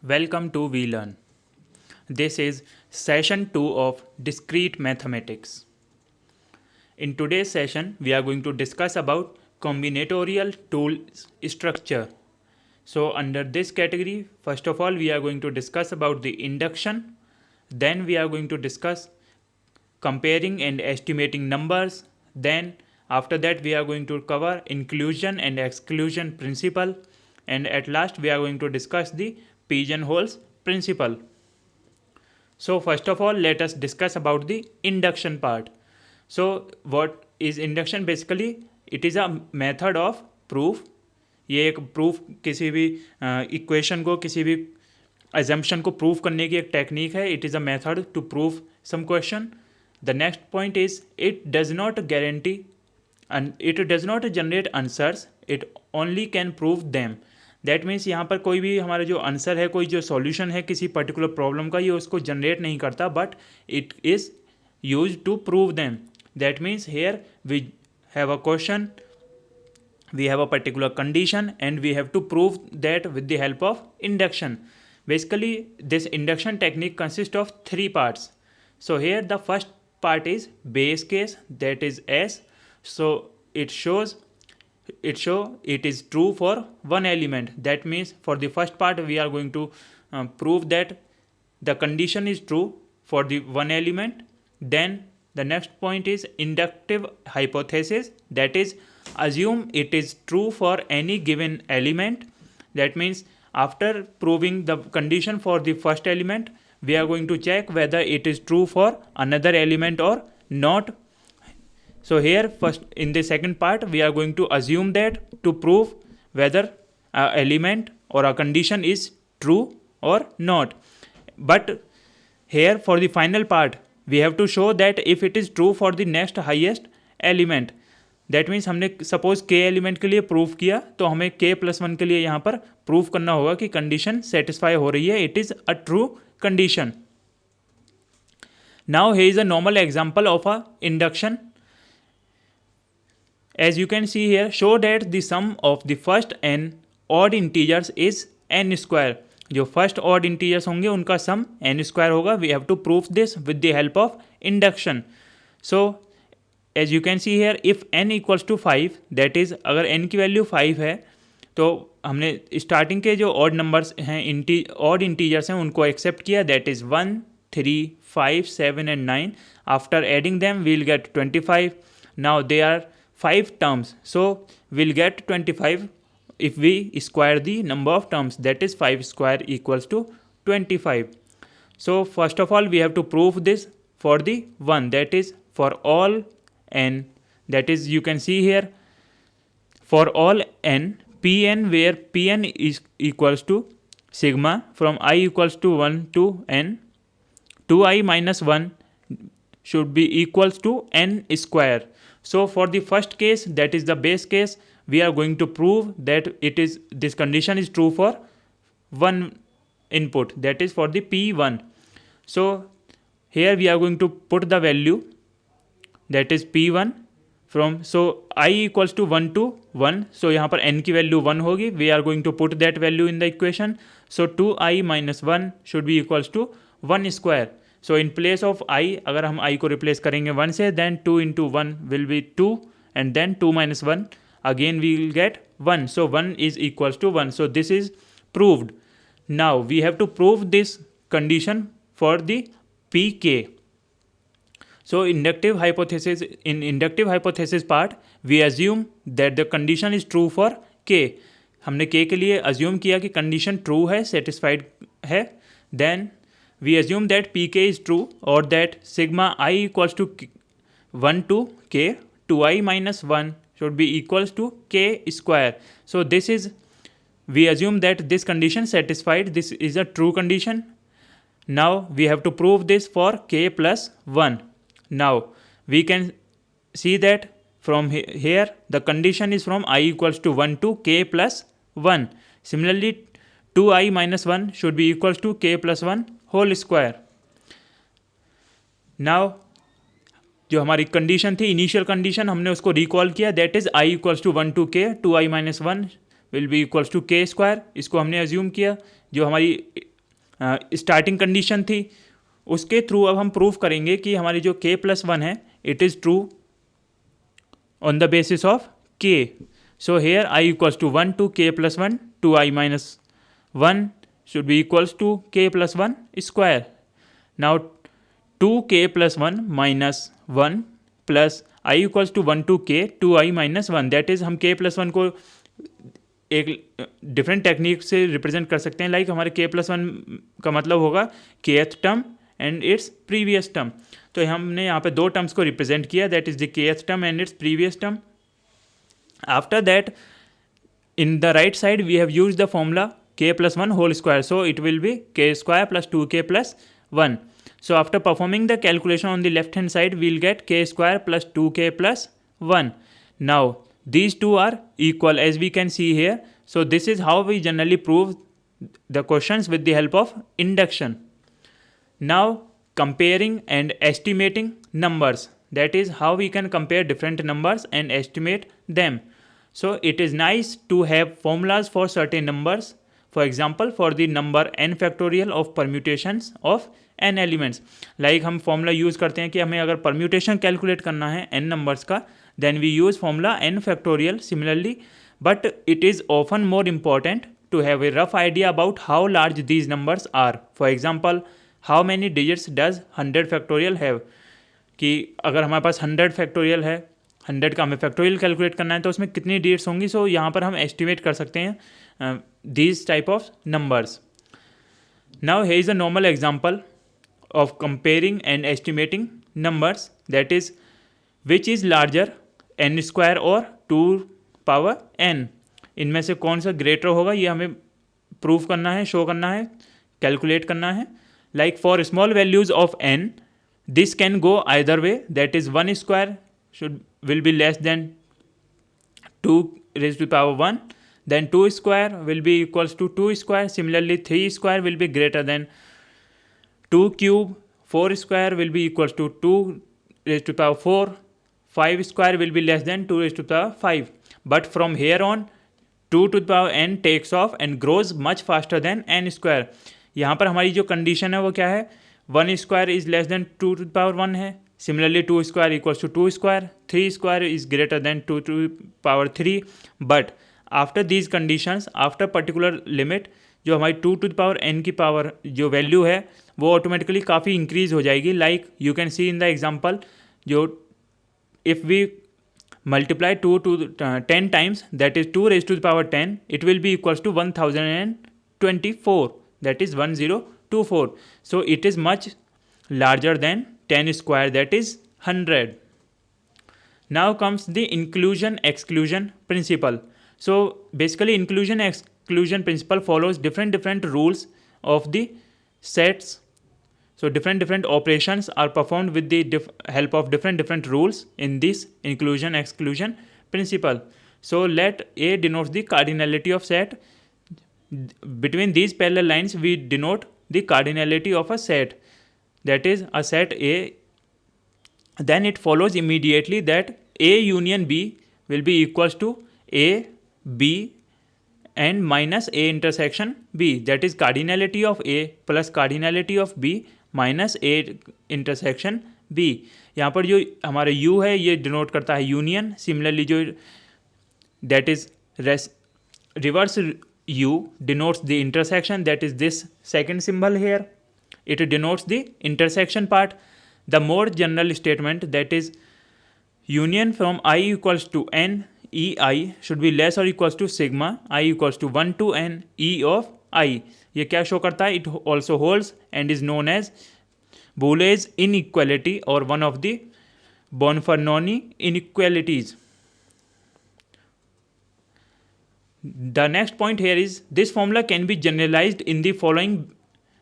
Welcome to VLearn. This is session 2 of discrete mathematics. In today's session, we are going to discuss about combinatorial tool structure. So under this category, first of all, we are going to discuss about the induction. Then we are going to discuss comparing and estimating numbers. Then after that, we are going to cover inclusion and exclusion principle. And at last, we are going to discuss the pigeonholes principle. So first of all, let us discuss about the induction part. So what is induction? Basically, it is a method of proof. ये एक proof किसी भी equation को किसी भी assumption को prove करने की एक टेक्निक है. It is a method to prove some question. The next point is it does not guarantee and it does not generate answers, it only can prove them. That means यहाँ पर कोई भी हमारा जो आंसर है, कोई जो सॉल्यूशन है किसी पर्टिकुलर प्रॉब्लम का, ये उसको जनरेट नहीं करता, but it is use to prove them. That means here we have a question, we have a particular condition and we have to prove that with the help of induction. Basically, this induction technique consists of three parts. So here the first part is base case, that is S. So it is true for one element. That means for the first part we are going to prove that the condition is true for the one element. Then the next point is inductive hypothesis, that is assume it is true for any given element. That means after proving the condition for the first element, we are going to check whether it is true for another element or not. So here first in the second part we are going to assume that to prove whether a element or a condition is true or not. But here for the final part we have to show that if it is true for the next highest element. That means हमने suppose के element के लिए prove किया, तो हमें के plus one के लिए यहाँ पर प्रूव करना होगा कि कंडीशन सेटिस्फाई हो रही है, it is a true condition. Now here is a normal example of a induction. As you can see here, show that the sum of the first n odd integers is n square. जो first odd integers होंगे उनका sum n square होगा. We have to prove this with the help of induction. So as you can see here, if n equals to 5, that is अगर n की value 5 है तो हमने starting के जो ऑड नंबर्स हैं, ऑड इंटीजर्स हैं, उनको एक्सेप्ट किया. That is 1, 3, 5, 7 and 9. After adding them we'll get 25. Now they are 5 terms, so we'll get 25 if we square the number of terms. That is 5 square equals to 25. So first of all we have to prove this for the one, that is for all n. That is, you can see here, for all n, Pn, where Pn is equals to sigma from I equals to 1 to n, 2i minus 1 should be equals to n square. So for the first case, that is the base case, we are going to prove that this condition is true for one input, that is for the P1. So here we are going to put the value, that is P1 from, so I equals to 1 to 1, so यहाँ पर n की value 1 होगी. We are going to put that value in the equation. So 2i minus 1 should be equals to 1 square. So in place of I, अगर हम I को replace करेंगे 1 से, then 2 into 1 will be 2, and then 2 minus 1, again we will get 1. So 1 is equals to 1. So this is proved. Now we have to prove this condition for the Pk. So in inductive hypothesis part, we assume that the condition is true for k. हमने k के लिए assume किया कि condition true है, satisfied है. Then we assume that pk is true, or that sigma I equals to 1 to k, 2i minus 1 should be equals to k square. So this is, we assume that this condition satisfied, this is a true condition. Now we have to prove this for k plus 1. Now we can see that from here the condition is from I equals to 1 to k plus 1. Similarly 2i minus 1 should be equals to k plus 1 whole square. Now जो हमारी condition थी, initial condition, हमने उसको recall किया. That is I equals to 1 to k, 2i minus 1 will be equals to k square. इसको हमने assume किया. जो हमारी स्टार्टिंग कंडीशन थी, उसके थ्रू अब हम प्रूव करेंगे कि हमारी जो k+1 है it is true on the basis of k. So here I equals to 1 to k plus 1 to I minus 1 should be equals to k plus 1 square. Now 2k plus 1 minus 1 plus I equals to 1 to k 2i minus 1, that is हम k plus 1 को एक different technique से represent कर सकते हैं. Like हमारे k+1 का मतलब होगा kth term and its previous term. तो हमने यहाँ पे दो टर्म्स को रिप्रेजेंट किया, that is the kth term and its previous term. After that in the right side we have use the formula k+1 whole square, so it will be k square plus 2k plus 1. So after performing the calculation on the left hand side, we'll get k square plus 2k plus 1. Now these two are equal as we can see here. So this is how we generally prove the questions with the help of induction. Now comparing and estimating numbers, that is how we can compare different numbers and estimate them. So it is nice to have formulas for certain numbers. For example, for the number n factorial of permutations of n elements. Like हम formula use करते हैं कि हमें अगर permutation calculate करना है n numbers का, then we use formula n factorial similarly, but it is often more important to have a rough idea about how large these numbers are. For example, how many digits does 100 factorial have? कि अगर हमारे पास 100 factorial है, 100 का हमें factorial calculate करना है तो उसमें कितनी डिजिट्स होंगी. सो यहाँ पर हम एस्टिमेट कर सकते हैं these type of numbers. Now here is a normal example of comparing and estimating numbers, that is which is larger n square और 2 power n. इनमें से कौन सा ग्रेटर होगा ये हमें प्रूव करना है, शो करना है, कैलकुलेट करना है. Like for small values of n this can go either way, that is 1 square will be less than 2 raised to the power 1, then 2 square will be equals to 2 square. Similarly 3 square will be greater than 2 cube, 4 square will be equals to 2 raised to the power 4, 5 square will be less than 2 raised to the power 5. But from here on 2 to the power n takes off and grows much faster than n square. यहाँ पर हमारी जो condition है वो क्या है, 1 square is less than 2 to the power 1 है. Similarly 2 square equals to 2 square, 3 square is greater than 2 to the power 3. But after these conditions, after particular limit, जो हमारी 2 to the power n की power जो value है वो automatically काफ़ी increase हो जाएगी. Like you can C in the example, जो if we multiply 2 to 10 times, that is 2 raised to the power 10, it will be equals to 1024, that is 1024. So it is much larger than 10 square, that is 100. Now comes the inclusion exclusion principle. So basically inclusion exclusion principle follows different rules of the sets. So different operations are performed with the help of different rules in this inclusion exclusion principle. So let A denotes the cardinality of set. Between these parallel lines we denote the cardinality of a set, that is a set A. Then it follows immediately that A union B will be equals to A, B and minus A intersection B, that is cardinality of A plus cardinality of B minus A intersection B. यहाँ पर जो हमारा U है ये denote करता है union. Similarly जो that is reverse U denotes the intersection, that is this second symbol here, it denotes the intersection part. The more general statement, that is union from I equals to n EI should be less or equals to sigma I equals to 1 to n E of I. ये क्या show करता है, it also holds and is known as Boole's inequality और one of the Bonferroni inequalities. The next point here is this formula can be generalized in the following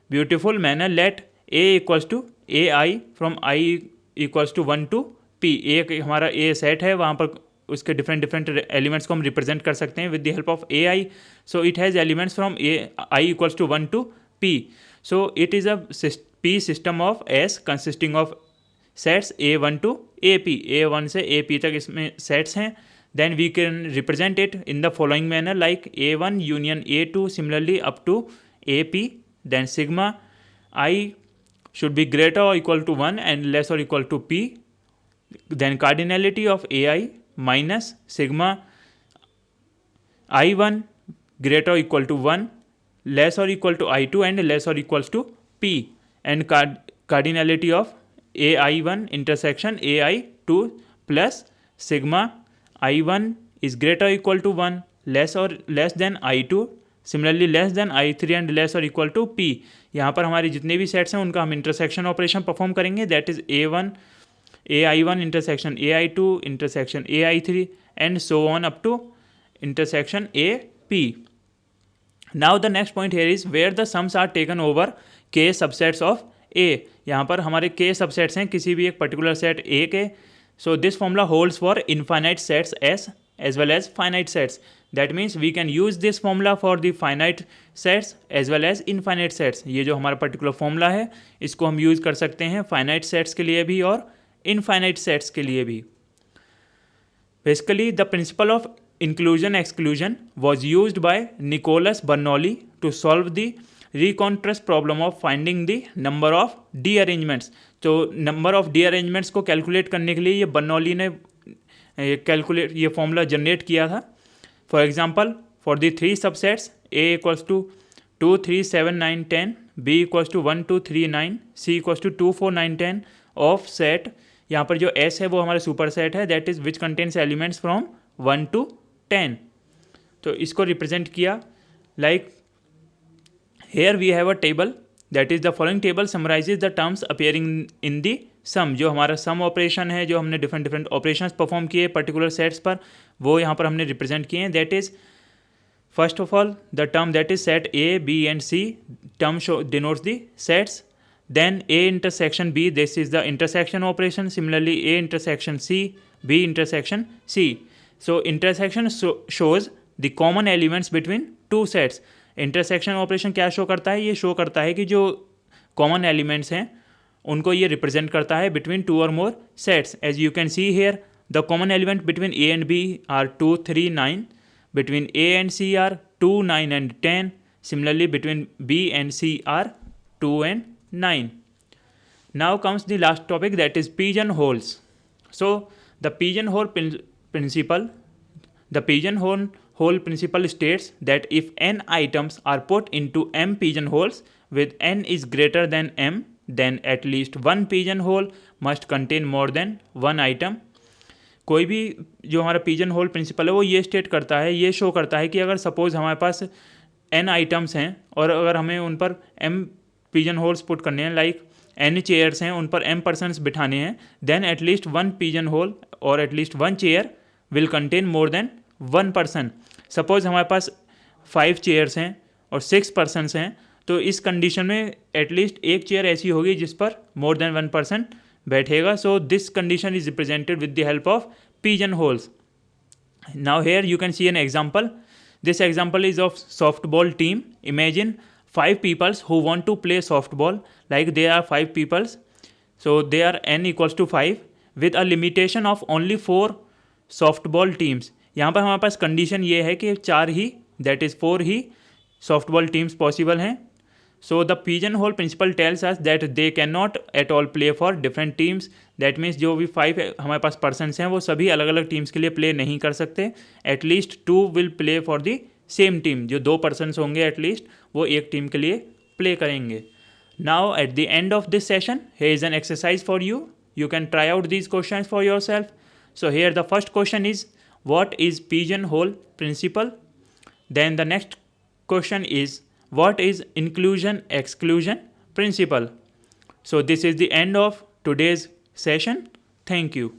beautiful manner. Let A equals to AI from I equals to 1 to P. एक हमारा A set है, वहाँ पर उसके different elements को हम represent कर सकते हैं with the help of AI. So it has elements from I equals to 1 to P. So it is a P system of S consisting of sets A1 to AP. A1 से AP तक इसमें sets हैं. Then we can represent it in the following manner, like A1 union A2 similarly up to AP then sigma I should be greater or equal to 1 and less or equal to P, then cardinality of AI minus sigma I1 greater or equal to 1, less or equal to I2 and less or equals to P, and cardinality of AI1 intersection AI2 plus sigma I1 is greater or equal to 1, less than I2, similarly less than I3 and less और equal to P. यहाँ पर हमारे जितने भी sets हैं उनका हम intersection operation perform करेंगे, that is AI1 intersection AI2 intersection AI3 and so on up to intersection AP. Now the next point here is where the sums are taken over K subsets of A. यहाँ पर हमारे K subsets हैं किसी भी एक particular set A के. So this formula holds for infinite sets S as well as finite sets. That means we can use this formula for the finite sets as well as infinite sets. ये जो हमारा particular formula है इसको हम use कर सकते हैं finite sets के लिए भी और infinite sets के लिए भी. Basically the principle of inclusion exclusion was used by Nicholas Bernoulli to solve the recontrast problem of finding the number of D arrangements. तो नंबर ऑफ डी अरेंजमेंट्स को calculate करने के लिए ये बर्नौली ने ये फॉर्मूला जनरेट किया था. For example for the 3 subsets A equals to 2 3 7 9 10, B equals to 1 2 3 9, C equals to 2 4 9 10 of set. यहाँ पर जो S है वो हमारा सुपर सेट है, that is which contains elements from 1 to 10. तो इसको रिप्रेजेंट किया like here we have a table. That is the following table summarises the terms appearing in the sum. जो हमारा सम ऑपरेशन है, जो हमने डिफरेंट ऑपरेशंस परफॉर्म किए particular sets पर, वो यहाँ पर हमने रिप्रेजेंट किए हैं. That is first of all the term that is set A, B and C. Term show denotes the sets. Then A intersection B, this is the intersection operation. Similarly A intersection C, B intersection C. So intersection shows the common elements between two sets. Intersection operation क्या show करता है? ये show करता है कि जो common elements हैं उनको ये रिप्रेजेंट करता है बिटवीन 2 और more sets. As you can see here the common element between A and B are 2 3 9, between A and C are 2 9 and 10. Similarly between B and C are 2 and 9. Now comes the last topic that is pigeon holes. So the pigeon hole principle, the pigeonhole principle states that if n items are put into m pigeonholes with n is greater than m, then at least one pigeonhole must contain more than one item. कोई भी जो हमारा pigeon hole principal है वो ये state करता है, ये शो करता है कि अगर सपोज हमारे पास n आइटम्स हैं और अगर हमें उन पर m पिजन होल्स पुट करने हैं, लाइक n चेयर्स हैं उन पर m पर्सनस बिठाने हैं, then at least one pigeon hole और at least one chair will contain more than 1 person. Suppose हमारे पास 5 चेयर्स हैं और 6 persons हैं, तो इस कंडीशन में एटलीस्ट एक चेयर ऐसी होगी जिस पर मोर देन 1 person बैठेगा. So this condition is represented with the help of pigeon holes. Now here you can see an example. This example is of softball team. Imagine 5 peoples who want to play softball, like there are 5 peoples, so they are n equals to 5 with a limitation of only 4 softball teams. यहाँ पर हमारे पास condition ये है कि 4 ही, that is 4 ही softball teams possible हैं. So the pigeon hole principle tells us that they can not at all play for different teams. That means जो भी 5 हमारे पास पर्सनस हैं वो सभी अलग अलग टीम्स के लिए प्ले नहीं कर सकते. At least 2 will play for the same team. जो 2 पर्सनस होंगे एटलीस्ट वो एक टीम के लिए प्ले करेंगे. Now at the end of this session here is an exercise for you. You can try out these question for your self. So here the first question is, what is pigeonhole principle? Then the next question is, what is inclusion exclusion principle? So this is the end of today's session. Thank you.